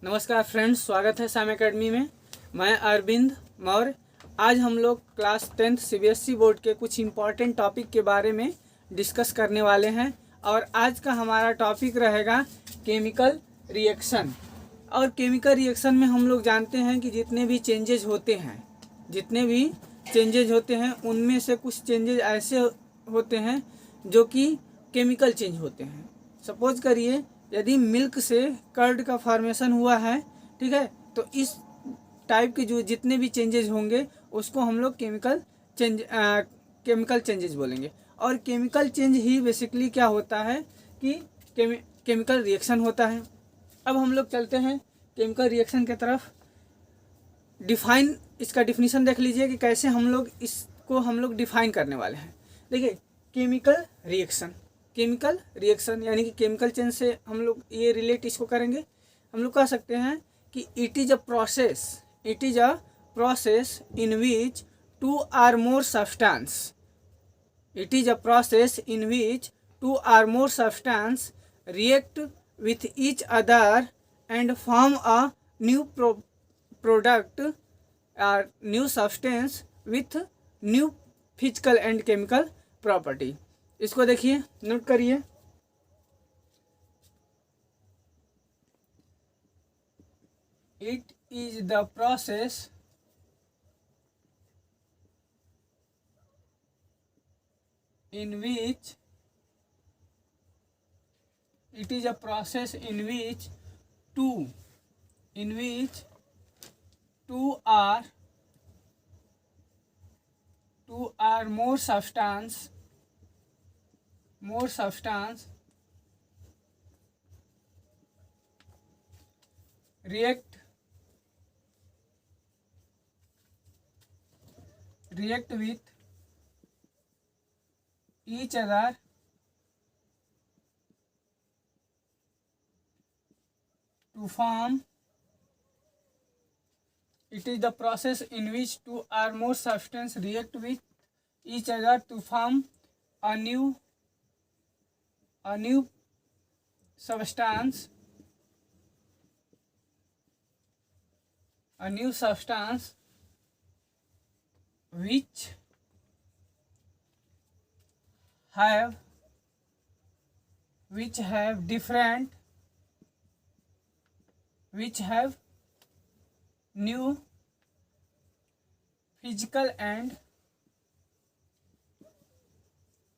नमस्कार फ्रेंड्स, स्वागत है साम एकेडमी में। मैं अरविंद मौर्य। आज हम लोग क्लास 10th सीबीएसई बोर्ड के कुछ इम्पॉर्टेंट टॉपिक के बारे में डिस्कस करने वाले हैं। और आज का हमारा टॉपिक रहेगा केमिकल रिएक्शन। और केमिकल रिएक्शन में हम लोग जानते हैं कि जितने भी चेंजेज होते हैं उनमें से कुछ चेंजेज ऐसे होते हैं जो कि केमिकल चेंज होते हैं। सपोज करिए यदि मिल्क से कर्ड का फॉर्मेशन हुआ है, ठीक है, तो इस टाइप के जो जितने भी चेंजेज होंगे उसको हम लोग केमिकल चेंजेज बोलेंगे। और केमिकल चेंज ही बेसिकली क्या होता है कि केमिकल रिएक्शन होता है। अब हम लोग चलते हैं केमिकल रिएक्शन के तरफ। इसका डिफिनीशन देख लीजिए कि कैसे हम लोग डिफाइन करने वाले हैं। देखिए, केमिकल रिएक्शन यानी कि केमिकल चेंज से हम लोग ये रिलेट इसको करेंगे। हम लोग कह सकते हैं कि it is a process in which two or more substance react with each other and form a new product or new substance with new physical and chemical property। इसको देखिए, नोट करिए। It is the process in which two or more substance react with each other to form it is the process in which two or more substances react with each other to form a new substance which have new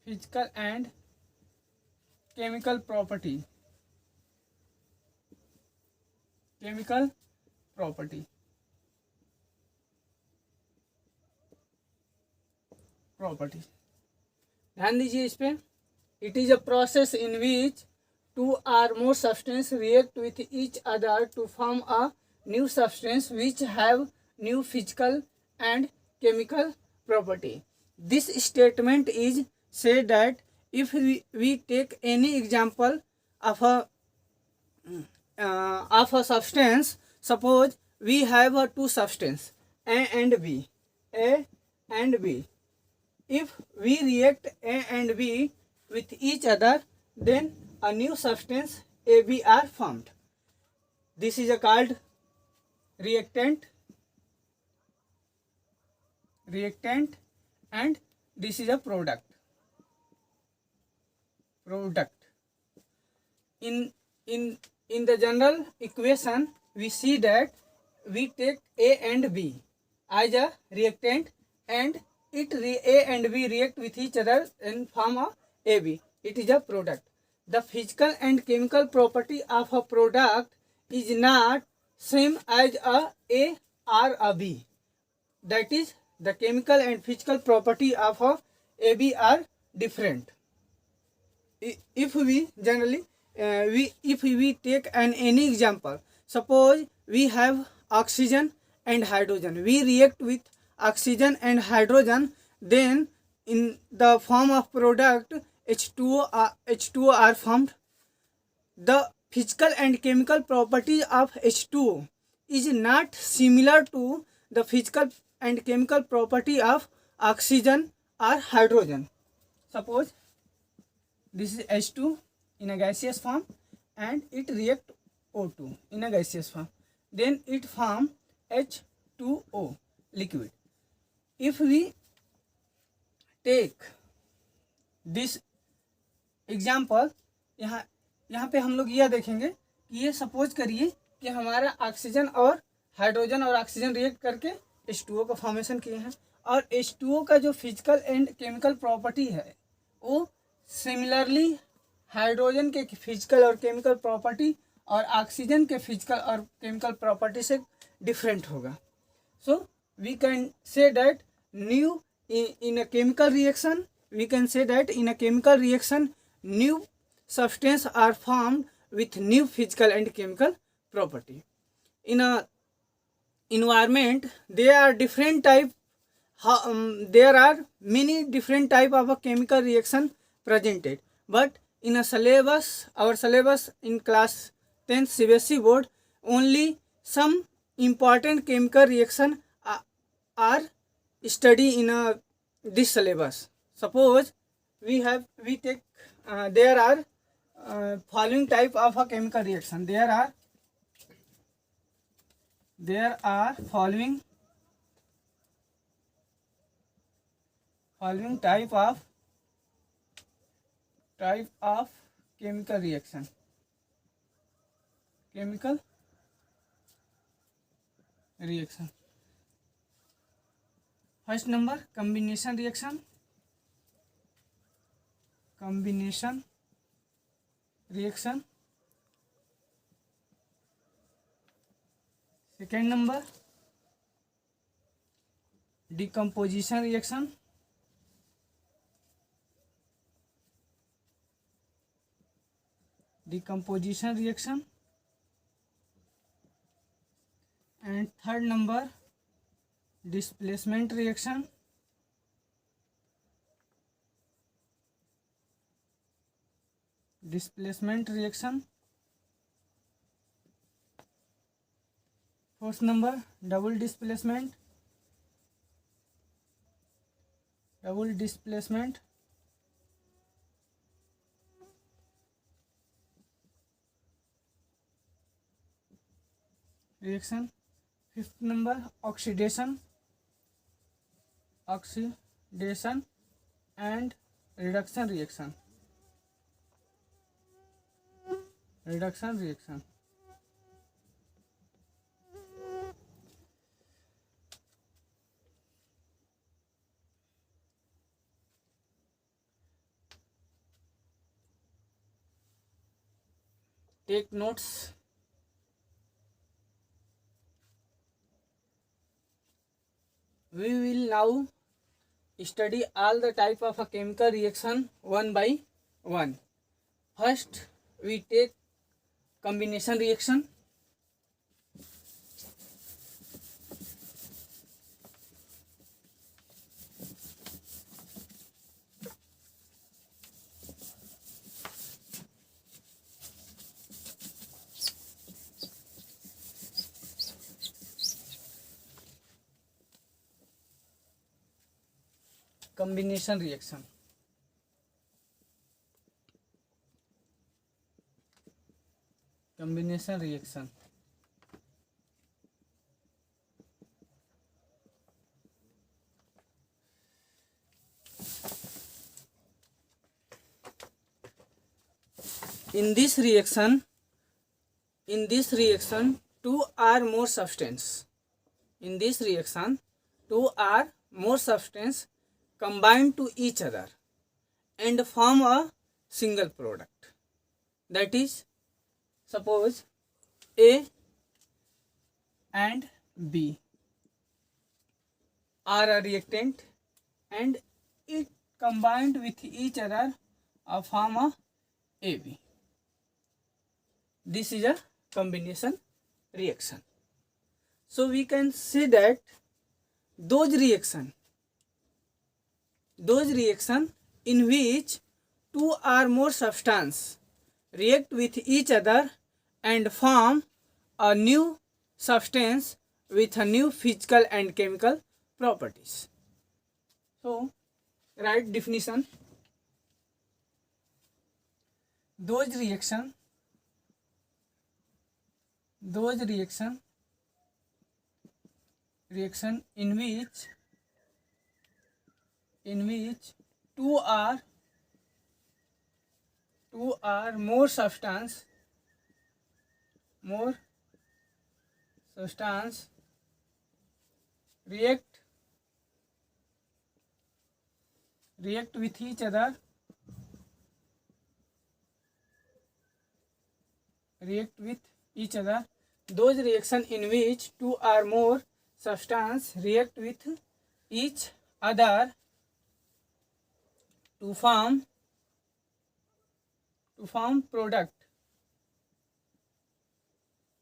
physical and chemical property ध्यान दीजिए इस पे। It is a process in which two or more substances react with each other to form a new substance which have new physical and chemical property. This statement is said that if we take any example of a substance, suppose we have two substances A and B. If we react A and B with each other, then a new substance AB are formed. This is called reactant, and this is a product. In the general equation, we see that we take A and B as a reactant, and A and B react with each other and form a AB. It is a product. The physical and chemical property of a product is not same as a or a B. That is, the chemical and physical property of a AB are different. If we take any example, suppose we have oxygen and hydrogen. We react with oxygen and hydrogen, then in the form of product H2O are formed. The physical and chemical properties of H2O is not similar to the physical and chemical property of oxygen or hydrogen. Suppose this is H2 in a gaseous form and it react O2 in a gaseous form. Then it form H2O liquid. If we take this example, यहाँ पे हम लोग यह देखेंगे कि ये suppose करिए कि हमारा ऑक्सीजन और हाइड्रोजन और ऑक्सीजन रिएक्ट करके H2O का फॉर्मेशन किए हैं, और H2O का जो फिजिकल एंड केमिकल प्रॉपर्टी है वो सिमिलरली हाइड्रोजन के फिजिकल और केमिकल प्रॉपर्टी और ऑक्सीजन के फिजिकल और केमिकल प्रॉपर्टी से डिफरेंट होगा. So we can say that in a chemical reaction, new substance are formed with new physical and chemical property. In a environment, there are many different type of a chemical reaction presented, but in a syllabus, our syllabus in class 10 CBSE board, only some important chemical reaction are studied in this syllabus. Suppose there are following type of a chemical reaction. There are following type of chemical reaction. First number, combination reaction. Second number, decomposition reaction. And third number, displacement reaction. Fourth number, double displacement. Reaction. Fifth number, oxidation and reduction reaction. Take notes. We will now study all the type of a chemical reaction one by one. First, we take combination reaction. Combination reaction. In this reaction, two or more substance. Combine to each other and form a single product. That is, suppose A and B are a reactant and it combined with each other to form a AB. This is a combination reaction. So we can say that those reaction in which two or more substances react with each other and form a new substance with a new physical and chemical properties. So, write definition. Those reaction those reaction in which two or more substance react with each other, those reaction in which two or more substance react with each other to form product.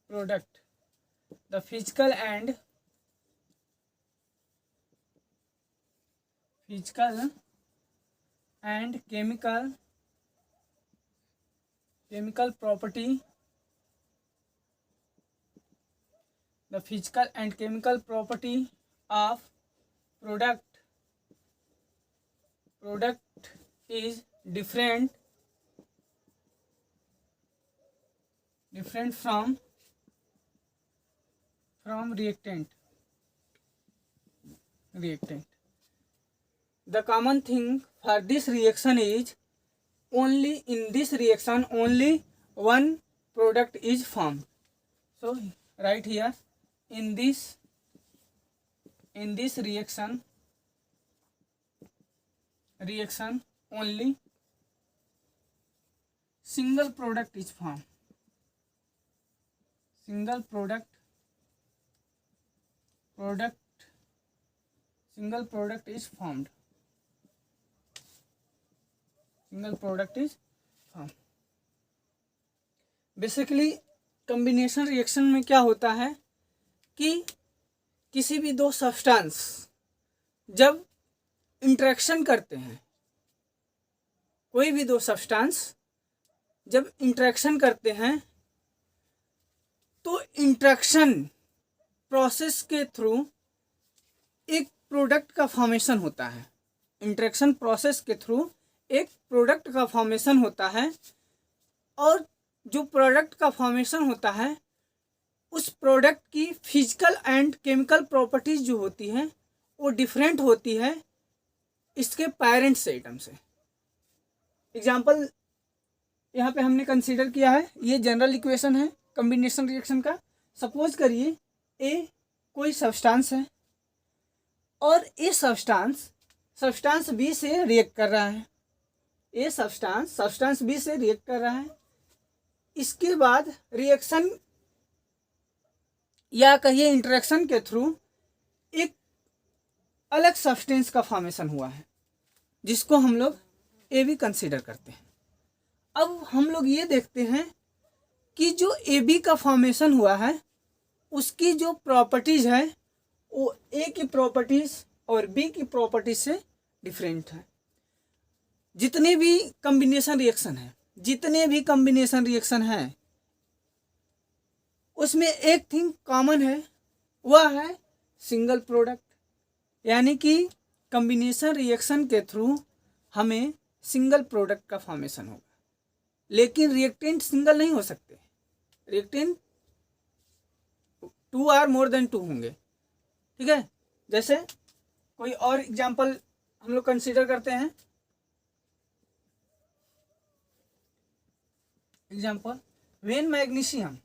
The physical and chemical property, the physical and chemical property of product is different from reactant. The common thing for this reaction is only in this reaction only one product is formed. So right here, in this reaction only single product is formed. Single product is formed. Basically combination reaction में क्या होता है कि किसी भी दो substance जब interaction करते हैं, कोई भी दो सब्सटेंस जब इंटरेक्शन करते हैं तो इंटरेक्शन प्रोसेस के थ्रू एक प्रोडक्ट का फॉर्मेशन होता है। इंटरेक्शन प्रोसेस के थ्रू एक प्रोडक्ट का फॉर्मेशन होता है और जो प्रोडक्ट का फॉर्मेशन होता है उस प्रोडक्ट की फिजिकल एंड केमिकल प्रॉपर्टीज जो होती हैं वो डिफरेंट होती है इसके पेरेंट्स एटम से। एग्जांपल यहाँ पे हमने कंसीडर किया है, ये जनरल इक्वेशन है कॉम्बिनेशन रिएक्शन का। सपोज करिए ए कोई सब्सटेंस है और ये सब्सटेंस बी से रिएक्ट कर रहा है। ये सब्सटेंस बी से रिएक्ट कर रहा है। इसके बाद रिएक्शन या कहिए इंटरेक्शन के थ्रू एक अलग सब्सटेंस का फॉर्मेशन हुआ है जिसको हम लोग ए बी कंसीडर करते हैं। अब हम लोग ये देखते हैं कि जो ए बी का फॉर्मेशन हुआ है उसकी जो प्रॉपर्टीज है वो ए की प्रॉपर्टीज और बी की प्रॉपर्टीज से डिफरेंट है। जितने भी कॉम्बिनेशन रिएक्शन हैं उसमें एक थिंग कॉमन है, वह है सिंगल प्रोडक्ट। यानी कि कॉम्बिनेशन रिएक्शन के थ्रू हमें सिंगल प्रोडक्ट का फॉर्मेशन होगा, लेकिन रिएक्टेंट सिंगल नहीं हो सकते। Reactant two or more than two होंगे। ठीक है, जैसे कोई और एग्जांपल हम लोग कंसीडर करते हैं। Example, when magnesium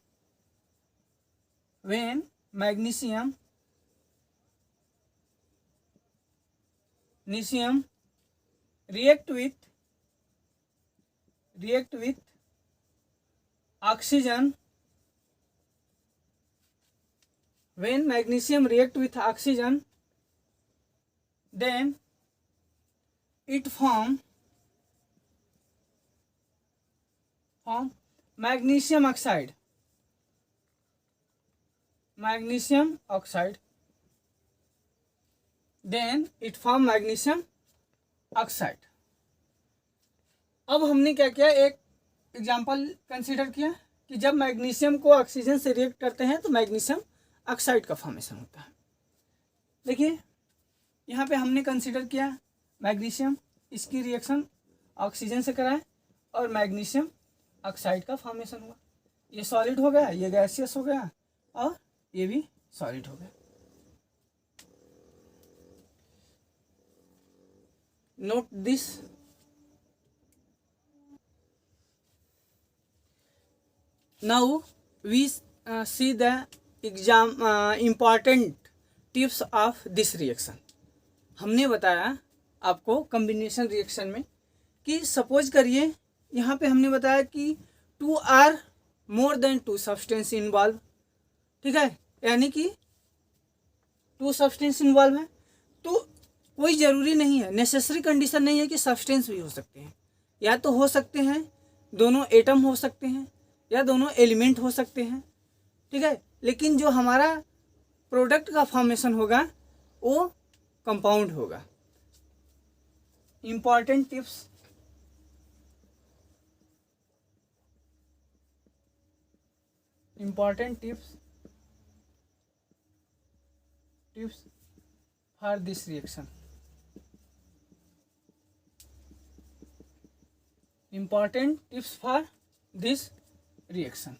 react with oxygen, when magnesium react with oxygen, then it form magnesium oxide. Then it form magnesium oxide. अब हमने क्या किया, एक एग्जांपल कंसीडर किया कि जब मैग्नीशियम को ऑक्सीजन से रिएक्ट करते हैं तो मैग्नीशियम ऑक्साइड का फॉर्मेशन होता है। देखिए यहाँ पे हमने कंसीडर किया मैग्नीशियम, इसकी रिएक्शन ऑक्सीजन से कराए और मैग्नीशियम ऑक्साइड का फॉर्मेशन हुआ। ये सॉलिड हो गया, ये गैसियस हो गया और ये भी सॉलिड हो गया। Note this. Now we see the exam important tips of this reaction. हमने बताया आपको कम्बिनेशन रिएक्शन में कि सपोज करिए यहाँ पे हमने बताया कि 2 or more than 2 substance involve, ठीक है, यानी कि 2 सब्सटेंस इन्वॉल्व है तो कोई ज़रूरी नहीं है, नेसेसरी कंडीशन नहीं है कि सब्सटेंस भी हो सकते हैं, या तो हो सकते हैं दोनों एटम हो सकते हैं या दोनों एलिमेंट हो सकते हैं, ठीक है, लेकिन जो हमारा प्रोडक्ट का फॉर्मेशन होगा वो कंपाउंड होगा। Important tips, tips for this reaction. Important tips for this reaction.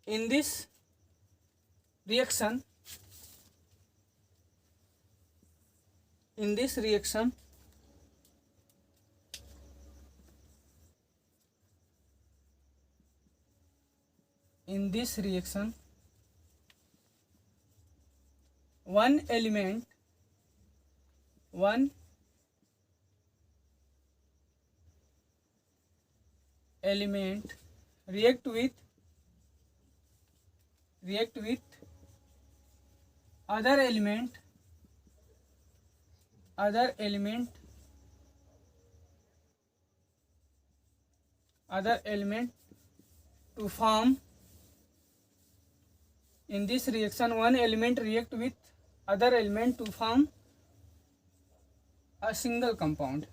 In this reaction, one element react with other element to form, in this reaction one element react with other element to form a single compound.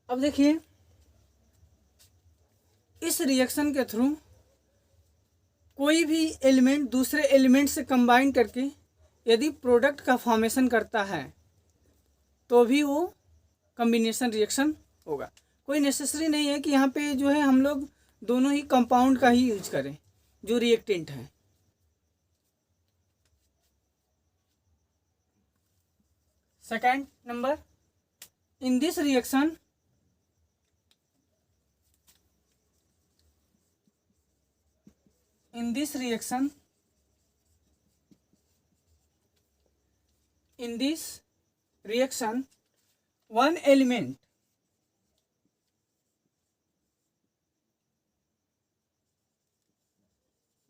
अब देखिए इस reaction के through कोई भी element दूसरे element से combine करके यदि प्रोडक्ट का फॉर्मेशन करता है तो भी वो कम्बिनेशन रिएक्शन होगा। कोई नेसेसरी नहीं है कि यहाँ पे जो है हम लोग दोनों ही कंपाउंड का ही यूज करें जो रिएक्टेंट है। Second number, in this reaction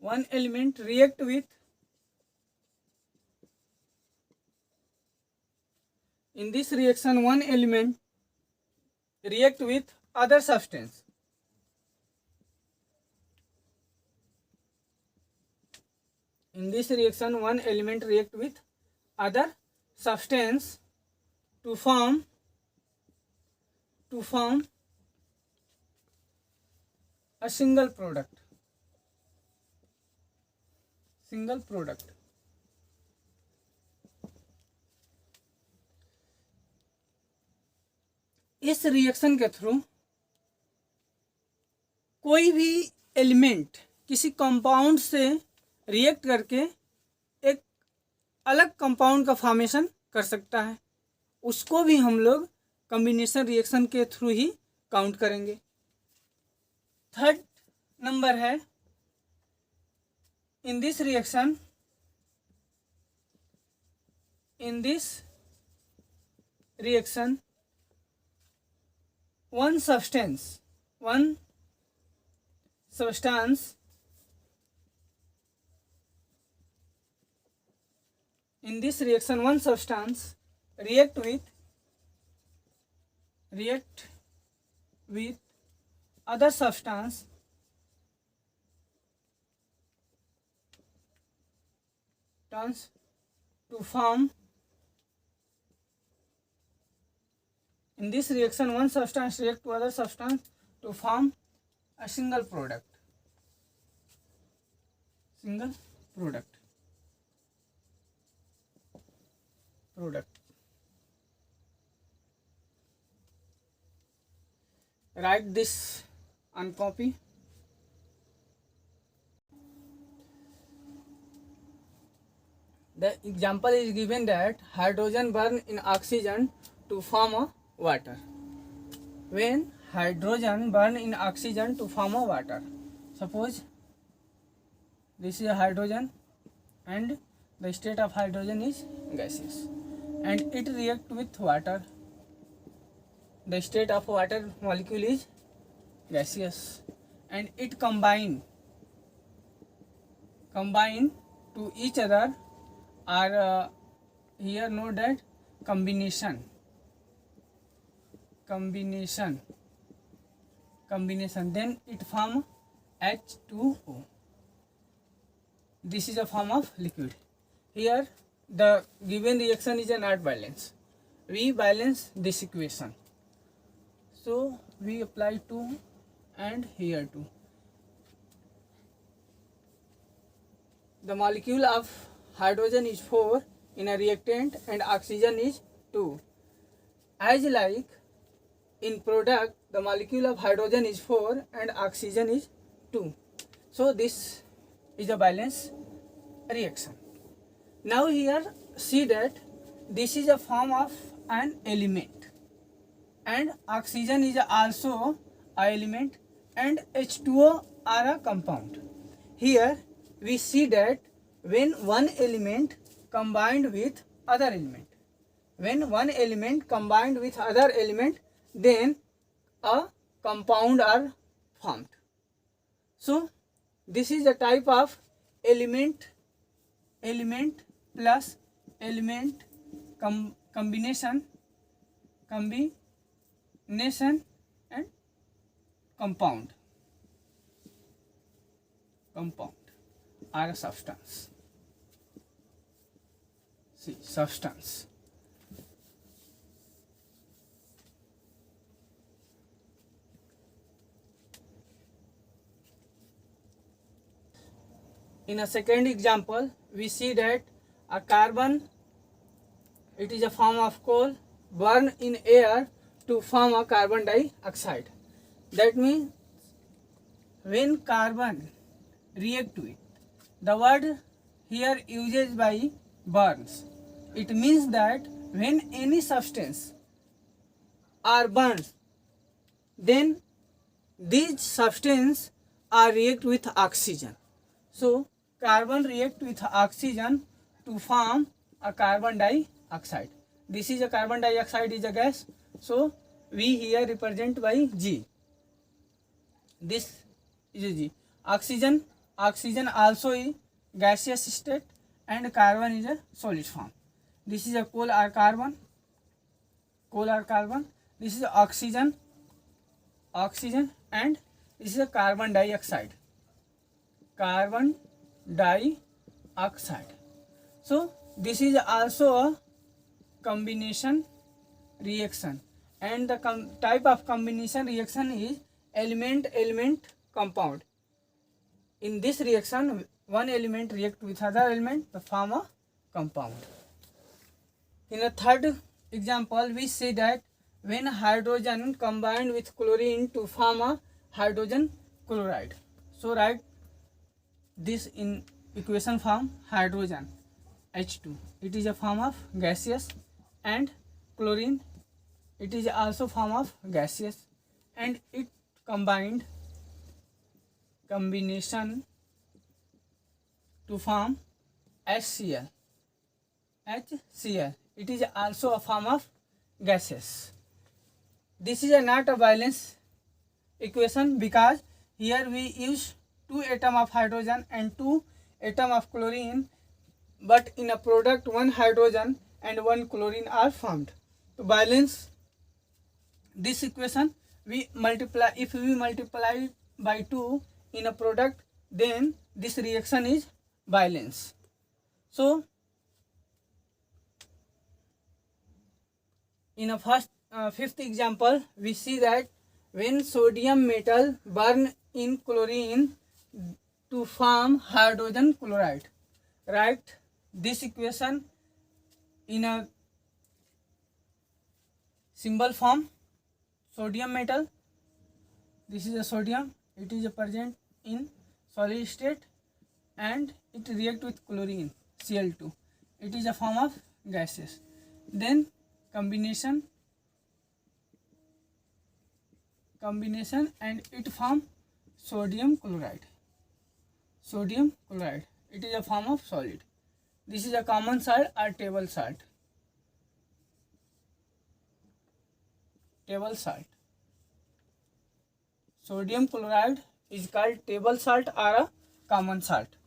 one element react with, in this reaction one element react with other substance. In this reaction one element react with other substance to form a single product. इस reaction के through कोई भी element किसी compound से react करके एक अलग compound का फॉर्मेशन कर सकता है, उसको भी हम लोग कॉम्बिनेशन रिएक्शन के थ्रू ही काउंट करेंगे। थर्ड नंबर है, in this reaction one substance in this reaction one substance react with other substance to form In this reaction, one substance react to other substance to form a single product. Single product. Write this on copy. The example is given that hydrogen burn in oxygen to form a water. When hydrogen burn in oxygen to form a water, suppose this is a hydrogen and the state of hydrogen is gaseous and it react with water. The state of water molecule is gaseous and it combine to each other, or here note that combination, then it form H2O. This is a form of liquid. Here the given reaction is a not balance. We balance this equation. So we apply 2 and here 2. The molecule of hydrogen is 4 in a reactant and oxygen is 2. As like in product, the molecule of hydrogen is 4 and oxygen is 2. So this is a balance reaction. Now here see that this is a form of an element and oxygen is also a element and H2O are a compound. Here we see that when one element combined with other element, then a compound are formed. So this is a type of element plus element combination and compound are a substance. See, substance. In a second example, we see that a carbon, it is a form of coal, burn in air to form a carbon dioxide. That means when carbon react to it, the word here uses by burns. It means that when any substance are burned, then these substance are react with oxygen. So carbon react with oxygen to form a carbon dioxide. This is a carbon dioxide is a gas. So we here represent by G. This is a G. Oxygen also is gaseous state and carbon is a solid form. This is a coal or carbon. This is oxygen and this is a carbon dioxide. So this is also a combination reaction and the type of combination reaction is element compound. In this reaction, one element react with other element to form a compound. In a third example, we say that when hydrogen combined with chlorine to form a hydrogen chloride. So write this in equation form: hydrogen H2, it is a form of gaseous, and chlorine, it is also form of gaseous, and it combination to form HCl. It is also a form of gases. This is not a valence equation because here we use 2 atoms of hydrogen and 2 atoms of chlorine, but in a product 1 hydrogen and 1 chlorine are formed. To balance this equation, if we multiply by 2 in a product, then this reaction is balance. So in a first fifth example, we see that when sodium metal burn in chlorine to form hydrogen chloride. Write this equation in a symbol form. Sodium metal, this is a sodium, it is present in solid state and it react with chlorine Cl2. It is a form of gases. Then combination and it form sodium chloride. Sodium chloride, it is a form of solid. This is a common salt or table salt. Table salt. Sodium chloride is called table salt or a common salt.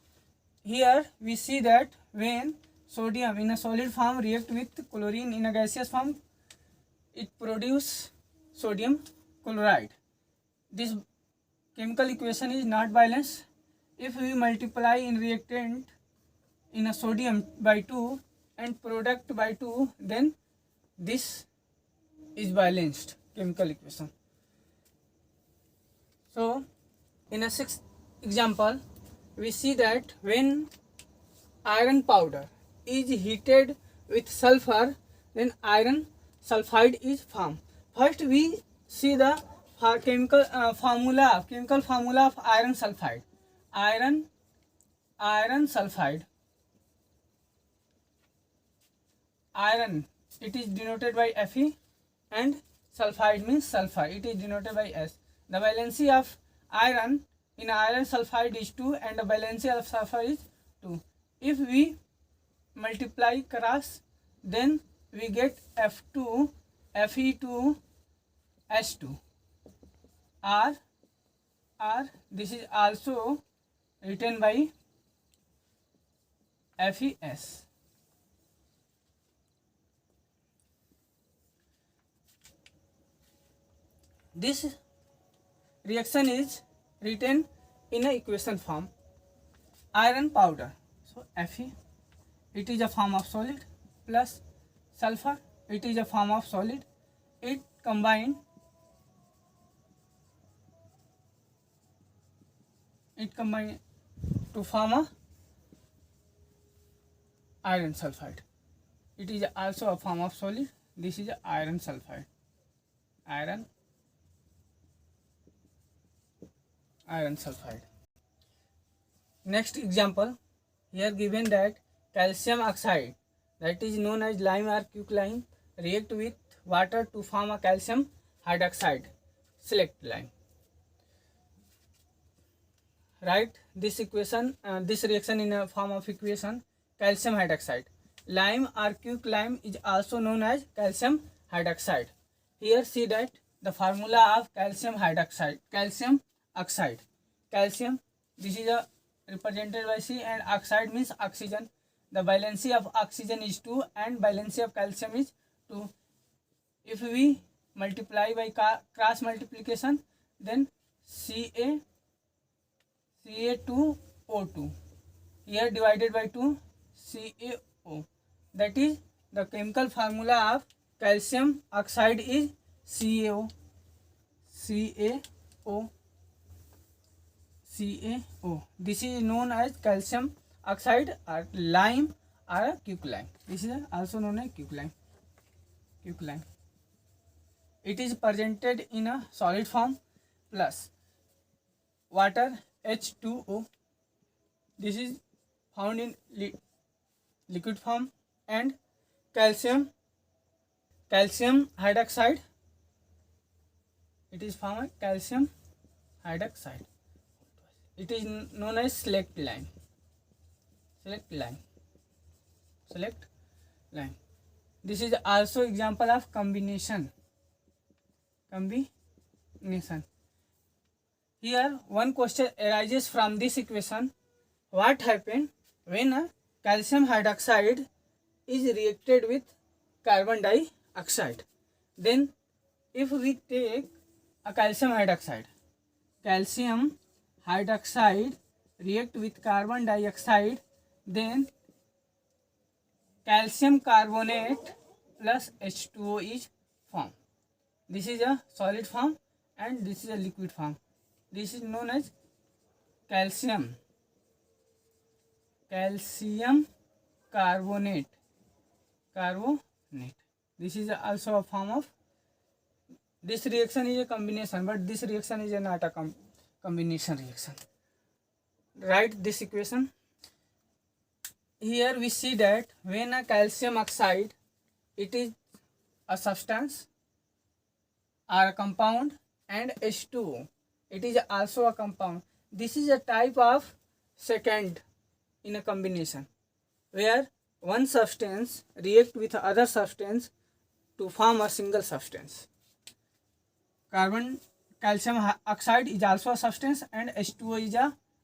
Here we see that when sodium in a solid form react with chlorine in a gaseous form, it produces sodium chloride. This chemical equation is not balanced. If we multiply in reactant in a sodium by 2 and product by 2, then this is balanced chemical equation. So in a sixth example, we see that when iron powder is heated with sulfur, then iron sulfide is formed. First we see the chemical formula of iron sulfide. Iron sulfide. Iron, it is denoted by Fe, and sulfide means sulfur, it is denoted by S. The valency of iron in iron sulfide is 2 and the valency of sulfur is 2. If we multiply cross, then we get F2 Fe2 S2 or this is also written by FeS. This reaction is written in a equation form. Iron powder, so Fe, it is a form of solid, plus sulfur, it is a form of solid. It combine to form a iron sulfide. It is also a form of solid. This is a iron sulfide. Iron sulfide. Next example, here given that calcium oxide, that is known as lime or quicklime, react with water to form a calcium hydroxide. Select lime. Write this equation, this reaction in a form of equation. Calcium hydroxide. Lime or quicklime is also known as calcium hydroxide. Here see that the formula of calcium hydroxide, calcium oxide. Calcium, this is a represented by C, and oxide means oxygen. The valency of oxygen is 2 and valency of calcium is 2. If we multiply by cross multiplication, then Ca2O2. Here divided by 2, CaO. That is the chemical formula of calcium oxide is CaO. This is known as calcium oxide or lime or quicklime. This is also known as quicklime. It is presented in a solid form plus water H2O. This is found in liquid form, and calcium hydroxide. It is formed calcium hydroxide. It is known as select lime. This is also example of combination. Here one question arises from this equation. What happened when a calcium hydroxide is reacted with carbon dioxide? Then if we take a calcium hydroxide react with carbon dioxide, then calcium carbonate plus H2O is formed. This is a solid form and this is a liquid form. This is known as calcium carbonate. This is also a form of, this reaction is a combination, but this reaction is not a combination reaction. Write this equation. Here we see that when a calcium oxide, it is a substance or a compound, and H2O, it is also a compound. This is a type of second in a combination where one substance react with other substance to form a single substance. Calcium oxide is also a substance and H2O is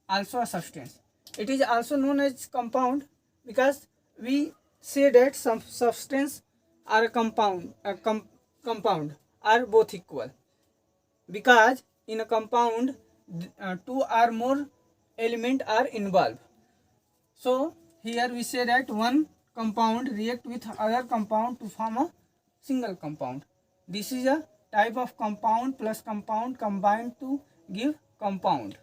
also a substance. It is also known as compound because we say that some substance or a compound are both equal, because in a compound two or more elements are involved. So here we say that one compound react with other compound to form a single compound. This is a type of compound plus compound combined to give compound.